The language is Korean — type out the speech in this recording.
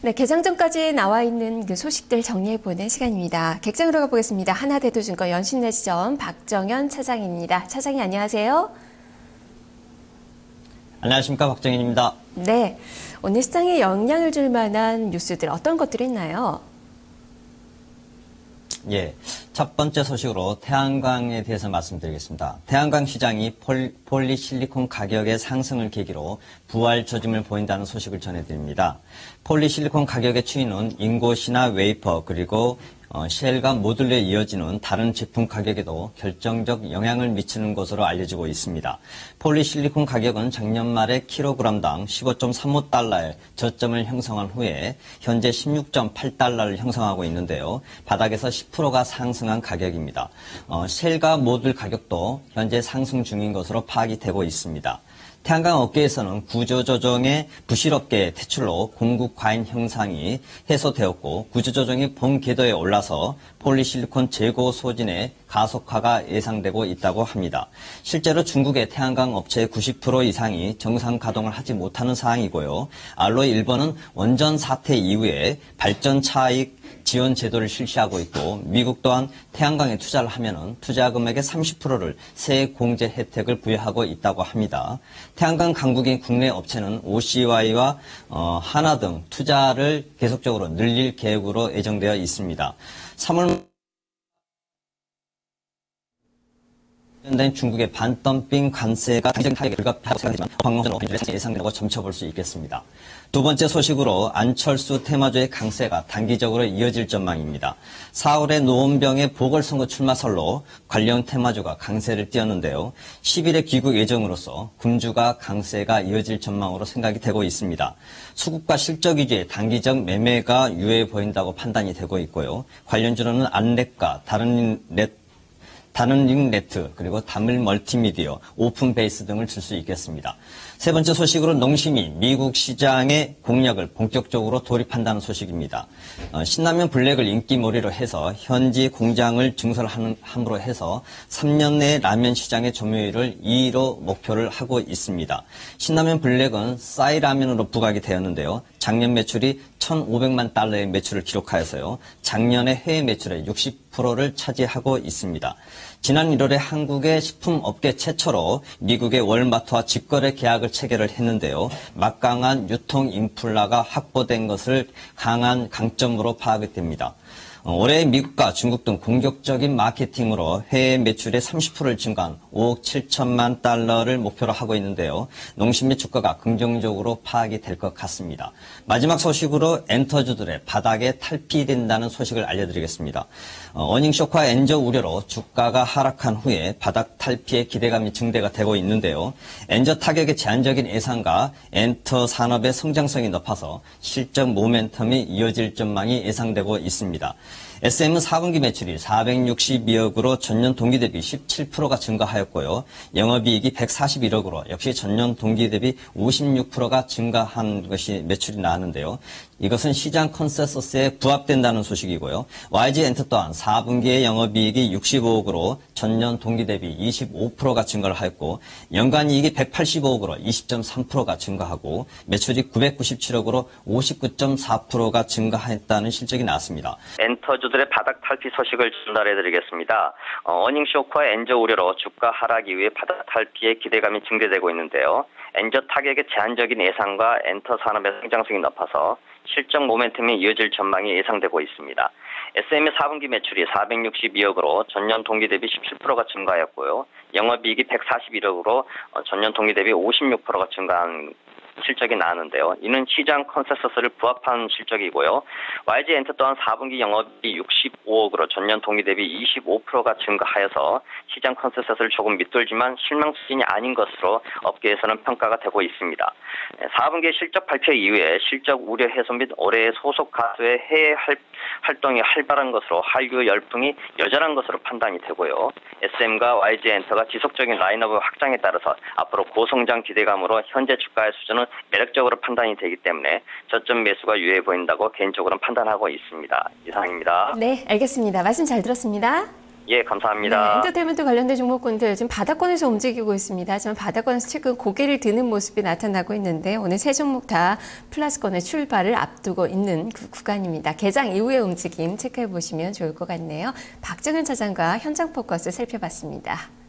네, 개장 전까지 나와 있는 그 소식들 정리해보는 시간입니다. 객장으로 가보겠습니다. 하나대도증권 연신내시점 박정현 차장입니다. 차장님 안녕하세요. 안녕하십니까, 박정현입니다. 네, 오늘 시장에 영향을 줄 만한 뉴스들 어떤 것들이 있나요? 예, 첫 번째 소식으로 태양광에 대해서 말씀드리겠습니다. 태양광 시장이 폴리실리콘 가격의 상승을 계기로 부활 조짐을 보인다는 소식을 전해드립니다. 폴리실리콘 가격의 추이는 인고시나 웨이퍼 그리고 쉘과 모듈에 이어지는 다른 제품 가격에도 결정적 영향을 미치는 것으로 알려지고 있습니다. 폴리실리콘 가격은 작년 말에 킬로그램당 15.35달러의 저점을 형성한 후에 현재 16.8달러를 형성하고 있는데요. 바닥에서 10%가 상승한 가격입니다. 쉘과 모듈 가격도 현재 상승 중인 것으로 파악이 되고 있습니다. 태양광 업계에서는 구조조정의 부실업계의 퇴출로 공급 과잉 현상이 해소되었고 구조조정이 본 궤도에 올라서 폴리실리콘 재고 소진의 가속화가 예상되고 있다고 합니다. 실제로 중국의 태양광 업체의 90% 이상이 정상 가동을 하지 못하는 상황이고요. 알로이 일본은 원전 사태 이후에 발전 차익 지원 제도를 실시하고 있고 미국 또한 태양광에 투자를 하면은 투자 금액의 30%를 세액 공제 혜택을 부여하고 있다고 합니다. 태양광 강국인 국내 업체는 OCY와 하나 등 투자를 계속적으로 늘릴 계획으로 예정되어 있습니다. 3월 된 중국의 반덤핑 관세가 단기적인 타격에 불가피하다고 생각하지만 관광으로 예상된다고 점쳐볼 수 있겠습니다. 두 번째 소식으로 안철수 테마주의 강세가 단기적으로 이어질 전망입니다. 4월에 노원병의 보궐선거 출마설로 관련 테마주가 강세를 띄었는데요. 10일에 귀국 예정으로서 군주가 강세가 이어질 전망으로 생각이 되고 있습니다. 수급과 실적 위주의 단기적 매매가 유효해 보인다고 판단이 되고 있고요. 관련주로는 안랩과 다른 링네트 그리고 다물 멀티미디어, 오픈베이스 등을 줄 수 있겠습니다. 세 번째 소식으로 농심이 미국 시장의 공략을 본격적으로 돌입한다는 소식입니다. 신라면 블랙을 인기몰이로 해서 현지 공장을 증설함으로 해서 3년 내에 라면 시장의 점유율을 2위로 목표를 하고 있습니다. 신라면 블랙은 싸이 라면으로 부각이 되었는데요. 작년 매출이 1,500만 달러의 매출을 기록하여서요. 작년의 해외 매출의 60%를 차지하고 있습니다. 지난 1월에 한국의 식품업계 최초로 미국의 월마트와 직거래 계약을 체결을 했는데요. 막강한 유통 인플라가 확보된 것을 강한 강점으로 파악이 됩니다. 올해 미국과 중국 등 공격적인 마케팅으로 해외 매출의 30%를 증가한 5억 7천만 달러를 목표로 하고 있는데요. 농심의 주가가 긍정적으로 파악이 될 것 같습니다. 마지막 소식으로 엔터주들의 바닥에 탈피된다는 소식을 알려드리겠습니다. 어닝쇼크와 엔저 우려로 주가가 하락한 후에 바닥 탈피의 기대감이 증대가 되고 있는데요. 엔저 타격의 제한적인 예상과 엔터 산업의 성장성이 높아서 실적 모멘텀이 이어질 전망이 예상되고 있습니다. SM은 4분기 매출이 462억으로 전년 동기 대비 17%가 증가하였고요. 영업이익이 141억으로 역시 전년 동기 대비 56%가 증가한 것이 매출이 나왔는데요. 이것은 시장 컨센서스에 부합된다는 소식이고요. YG엔터 또한 4분기의 영업이익이 65억으로 전년 동기 대비 25%가 증가를 하였고 연간이익이 185억으로 20.3%가 증가하고 매출이 997억으로 59.4%가 증가했다는 실적이 나왔습니다. 엔터주들의 바닥 탈피 소식을 전달해드리겠습니다. 어닝쇼크와 엔저 우려로 주가 하락 이후에 바닥 탈피의 기대감이 증대되고 있는데요. 엔저 타격의 제한적인 예상과 엔터 산업의 성장성이 높아서 실적 모멘텀이 이어질 전망이 예상되고 있습니다. SM의 4분기 매출이 462억으로 전년 동기 대비 17%가 증가하였고요. 영업이익이 141억으로 전년 동기 대비 56%가 증가한 실적이 나왔는데요. 이는 시장 컨센서스를 부합한 실적이고요. YG엔터 또한 4분기 영업이 65억으로 전년 동기 대비 25%가 증가하여서 시장 컨센서스를 조금 밑돌지만 실망 수준이 아닌 것으로 업계에서는 평가가 되고 있습니다. 4분기 실적 발표 이후에 실적 우려 해소 및 올해 소속 가수의 해외 활동이 활발한 것으로 한류 열풍이 여전한 것으로 판단이 되고요. SM과 YG엔터가 지속적인 라인업 확장에 따라서 앞으로 고성장 기대감으로 현재 주가의 수준은 매력적으로 판단이 되기 때문에 저점 매수가 유효해 보인다고 개인적으로는 판단하고 있습니다. 이상입니다. 네, 알겠습니다. 말씀 잘 들었습니다. 예, 감사합니다. 네, 엔터테인먼트 관련된 종목군들 지금 바닥권에서 움직이고 있습니다. 하지만 바닥권에서 최근 고개를 드는 모습이 나타나고 있는데 오늘 세 종목 다 플러스권의 출발을 앞두고 있는 구간입니다. 개장 이후의 움직임 체크해 보시면 좋을 것 같네요. 박정현 차장과 현장 포커스 살펴봤습니다.